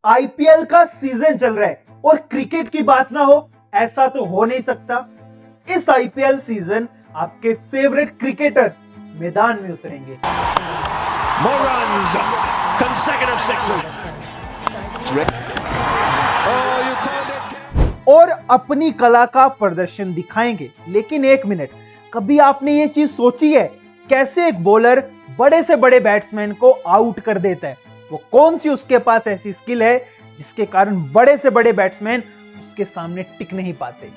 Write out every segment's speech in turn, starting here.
IPL का season चल रहा है और क्रिकेट की बात ना हो, ऐसा तो हो नहीं सकता। इस आईपीएल सीजन आपके फेवरेट क्रिकेटर्स मैदान में उतरेंगे। More runs, consecutive sixes. और अपनी कला का प्रदर्शन दिखाएंगे। लेकिन एक मिनट, कभी आपने ये चीज सोची है कैसे एक बॉलर बड़े से बड़े बैट्समैन को आउट कर देता है? वो कौन सी उसके पास ऐसी स्किल है जिसके कारण बड़े से बड़े बैट्समैन उसके सामने टिक नहीं पाते?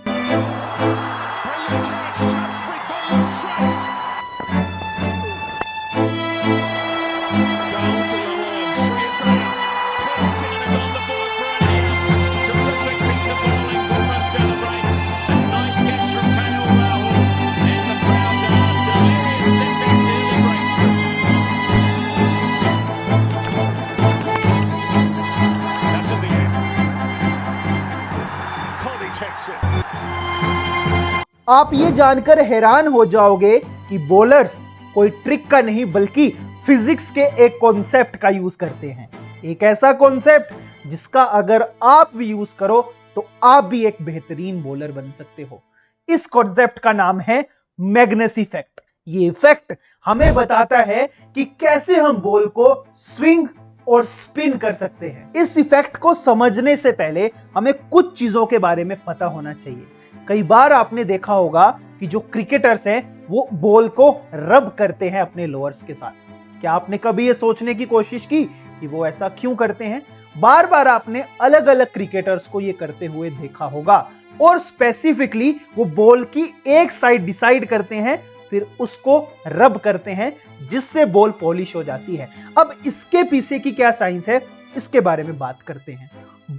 आप ये जानकर हैरान हो जाओगे कि बॉलर्स कोई ट्रिक का नहीं बल्कि फिजिक्स के एक कॉन्सेप्ट का यूज करते हैं। एक ऐसा कॉन्सेप्ट जिसका अगर आप भी यूज करो तो आप भी एक बेहतरीन बॉलर बन सकते हो। इस कॉन्सेप्ट का नाम है मैग्नेस इफेक्ट। ये इफेक्ट हमें बताता है कि कैसे हम बॉल को स्विंग और स्पिन कर सकते हैं। इस इफेक्ट को समझने से पहले हमें कुछ चीजों के बारे में पता होना चाहिए। कई बार आपने देखा होगा कि जो क्रिकेटर्स हैं वो बॉल को रब करते हैं अपने लोअर्स के साथ। क्या आपने कभी ये सोचने की कोशिश की कि वो ऐसा क्यों करते हैं? बार बार आपने अलग अलग क्रिकेटर्स को ये करते हुए देखा होगा और स्पेसिफिकली वो बॉल की एक साइड डिसाइड करते हैं, फिर उसको रब करते हैं जिससे बॉल पॉलिश हो जाती है। अब इसके पीछे की क्या साइंस है, इसके बारे में बात करते हैं।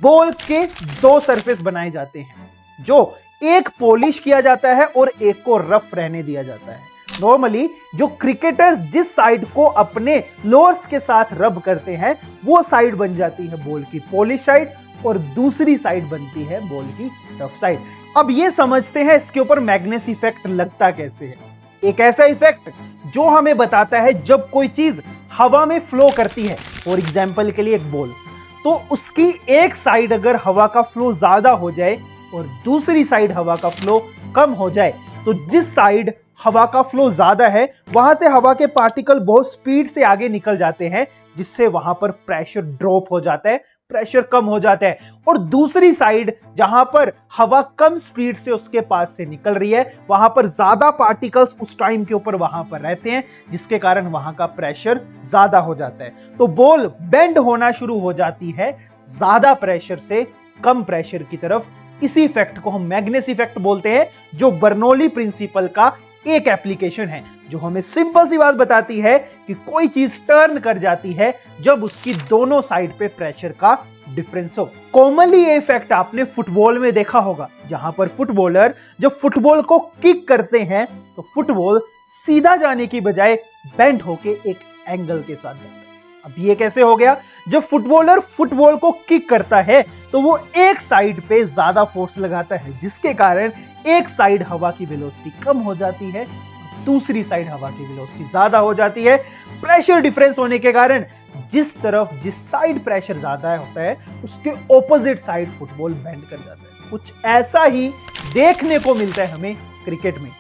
बॉल के दो सरफेस बनाए जाते हैं, जो एक पॉलिश किया जाता है और एक को रफ रहने दिया जाता है। नॉर्मली जो क्रिकेटर्स जिस साइड को अपने लोअर्स के साथ रब करते हैं वो साइड बन जाती है बॉल की पॉलिश साइड और दूसरी साइड बनती है बॉल की रफ साइड। अब ये समझते हैं इसके ऊपर मैग्नेस इफेक्ट लगता कैसे है। एक ऐसा इफेक्ट जो हमें बताता है जब कोई चीज हवा में फ्लो करती है, फॉर एग्जाम्पल के लिए एक बॉल, तो उसकी एक साइड अगर हवा का फ्लो ज्यादा हो जाए और दूसरी साइड हवा का फ्लो कम हो जाए, तो जिस साइड हवा का फ्लो ज्यादा है वहां से हवा के पार्टिकल बहुत स्पीड से आगे निकल जाते हैं, जिससे वहां पर प्रेशर ड्रॉप हो जाता है, प्रेशर कम हो जाता है। और दूसरी साइड जहां पर हवा कम स्पीड से उसके पास से निकल रही है वहां पर ज्यादा पार्टिकल्स उस टाइम के ऊपर वहां पर रहते हैं, जिसके कारण वहां का प्रेशर ज्यादा हो जाता है। तो बॉल बेंड होना शुरू हो जाती है ज्यादा प्रेशर से कम प्रेशर की तरफ। इसी इफेक्ट को हम मैग्नेस इफेक्ट बोलते हैं, जो बर्नौली प्रिंसिपल का एक एप्लीकेशन है, जो हमें सिंपल सी बात बताती है कि कोई चीज टर्न कर जाती है जब उसकी दोनों साइड पे प्रेशर का डिफरेंस हो। कॉमनली ये इफेक्ट आपने फुटबॉल में देखा होगा, जहां पर फुटबॉलर जब फुटबॉल को किक करते हैं तो फुटबॉल सीधा जाने की बजाय बेंड होके एक एंगल के साथ जाता है। अब ये कैसे हो गया? जब फुटबॉलर फुटबॉल को किक करता है तो वो एक साइड पे ज्यादा फोर्स लगाता है, जिसके कारण एक साइड हवा की वेलोसिटी कम हो जाती है, दूसरी साइड हवा की वेलोसिटी ज्यादा हो जाती है। प्रेशर डिफरेंस होने के कारण जिस साइड प्रेशर ज्यादा होता है उसके ऑपोजिट साइड फुटबॉल बेंड कर जाता है। कुछ ऐसा ही देखने को मिलता है हमें क्रिकेट में।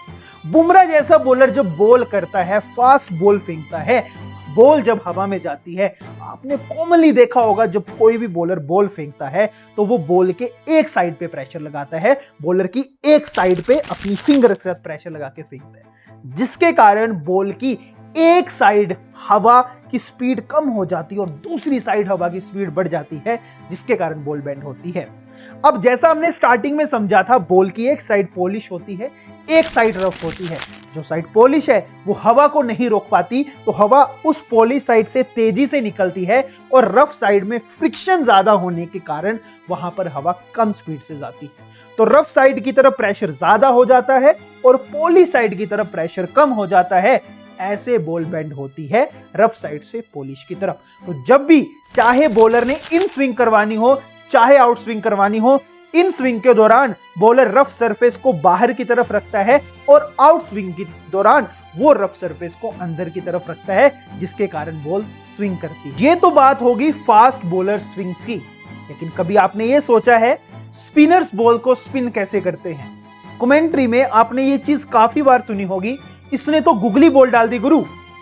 बुमराह जैसा बॉलर जब बॉल करता है, फास्ट बॉल फेंकता है, बॉल जब हवा में जाती है, आपने कॉमनली देखा होगा जब कोई भी बॉलर बॉल फेंकता है तो वो बॉल के एक साइड पे प्रेशर लगाता है, बॉलर की एक साइड पे अपनी फिंगर के साथ प्रेशर लगा के फेंकता है, जिसके कारण बॉल की एक साइड हवा की स्पीड कम हो जाती है और दूसरी साइड हवा की स्पीड बढ़ जाती है, जिसके कारण बॉल बेंड होती है। अब जैसा हमने स्टार्टिंग में समझा था, बॉल की एक साइड पॉलिश होती है, एक साइड रफ होती है। जो साइड पॉलिश है वो हवा को नहीं रोक पाती, तो हवा उस पॉलिश साइड से तेजी से निकलती है और रफ साइड में फ्रिक्शन ज्यादा होने के कारण वहां पर हवा कम स्पीड से जाती है। तो रफ साइड की तरफ प्रेशर ज्यादा हो जाता है और पॉलिश साइड की तरफ प्रेशर कम हो जाता है। ऐसे बॉल बेंड होती है रफ साइड से पॉलिश की तरफ। तो जब भी चाहे बॉलर ने इन स्विंग करवानी हो चाहे आउट स्विंग करवानी हो, इन स्विंग के दौरान बॉलर रफ सरफेस को बाहर की तरफ रखता है और आउट स्विंग के दौरान वो रफ सरफेस को अंदर की तरफ रखता है, जिसके कारण बॉल स्विंग करती है। ये तो बात होगी फास्ट बॉलर स्विंग्स की, लेकिन कभी आपने ये सोचा है स्पिनर्स बॉल को स्पिन कैसे करते हैं? कमेंट्री में आपने ये चीज काफी बार सुनी होगी, इसने तो गुगली बॉल डाल दी गुरु।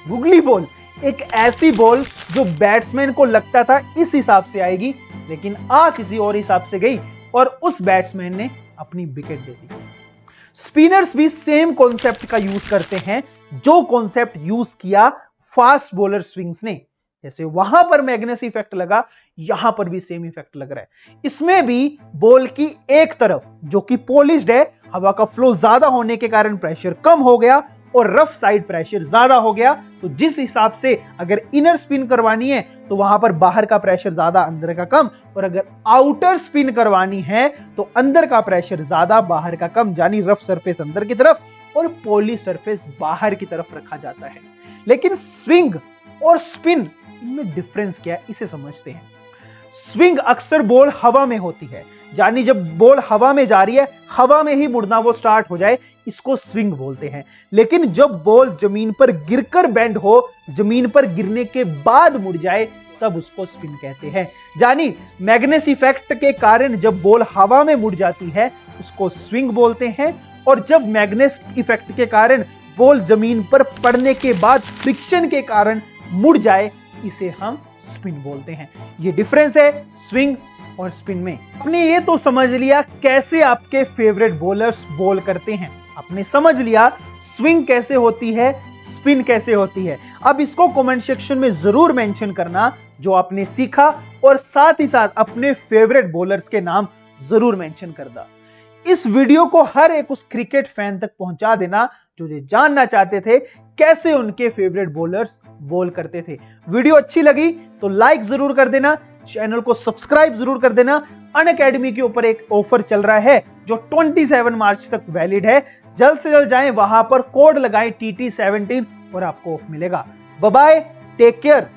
गुगली बॉल एक ऐसी बॉल जो बैट्समैन को लगता था इस हिसाब से आएगी, लेकिन आ किसी और हिसाब से गई और उस बैट्समैन ने अपनी विकेट दे दी। स्पिनर्स भी सेम कॉन्सेप्ट का यूज करते हैं जो कॉन्सेप्ट यूज किया फास्ट बॉलर स्विंग्स ने। जैसे वहां पर मैग्नेस इफेक्ट लगा, यहां पर भी सेम इफेक्ट लग रहा है। इसमें भी बॉल की एक तरफ जो कि पॉलिश्ड है, हवा का फ्लो ज्यादा होने के कारण प्रेशर कम हो गया और रफ साइड प्रेशर ज्यादा हो गया। तो जिस हिसाब से अगर इनर स्पिन करवानी है तो वहां पर बाहर का प्रेशर ज्यादा अंदर का कम, और अगर आउटर स्पिन करवानी है तो अंदर का प्रेशर ज्यादा बाहर का कम, यानी रफ सरफेस अंदर की तरफ और पॉलिश सरफेस बाहर की तरफ रखा जाता है। लेकिन स्विंग और स्पिन, इनमें डिफरेंस क्या है इसे समझते हैं। स्विंग अक्सर बॉल हवा में होती है, यानी जब बॉल हवा में जा रही है, हवा में ही मुड़ना वो स्टार्ट हो जाए, इसको स्विंग बोलते हैं। लेकिन जब बॉल जमीन पर गिरकर बेंड हो, जमीन पर गिरने के बाद मुड़ जाए, तब उसको स्पिन कहते हैं। यानी मैग्नेस इफेक्ट के कारण जब बॉल हवा में मुड़ जाती है उसको स्विंग बोलते हैं, और जब मैग्नेस इफेक्ट के कारण बॉल जमीन पर पड़ने के बाद फ्रिक्शन के कारण मुड़ जाए, इसे हम स्पिन बोलते हैं। ये डिफरेंस है स्विंग और स्पिन में। आपने ये तो समझ लिया कैसे आपके फेवरेट बॉलर्स बॉल करते हैं, आपने समझ लिया स्विंग कैसे होती है, स्पिन कैसे होती है। अब इसको कमेंट सेक्शन में जरूर मेंशन करना जो आपने सीखा, और साथ ही साथ अपने फेवरेट बॉलर्स के नाम जरूर मेंशन करना। इस वीडियो को हर एक उस क्रिकेट फैन तक पहुंचा देना जो ये जानना चाहते थे कैसे उनके फेवरेट बॉलर्स बॉल करते थे। वीडियो अच्छी लगी तो लाइक जरूर कर देना, चैनल को सब्सक्राइब जरूर कर देना। अनअकैडमी के ऊपर एक ऑफर चल रहा है जो 27 मार्च तक वैलिड है। जल्द से जल्द जाएं, वहां पर कोड लगाएं TT17 और आपको ऑफ मिलेगा। Bye bye, take care.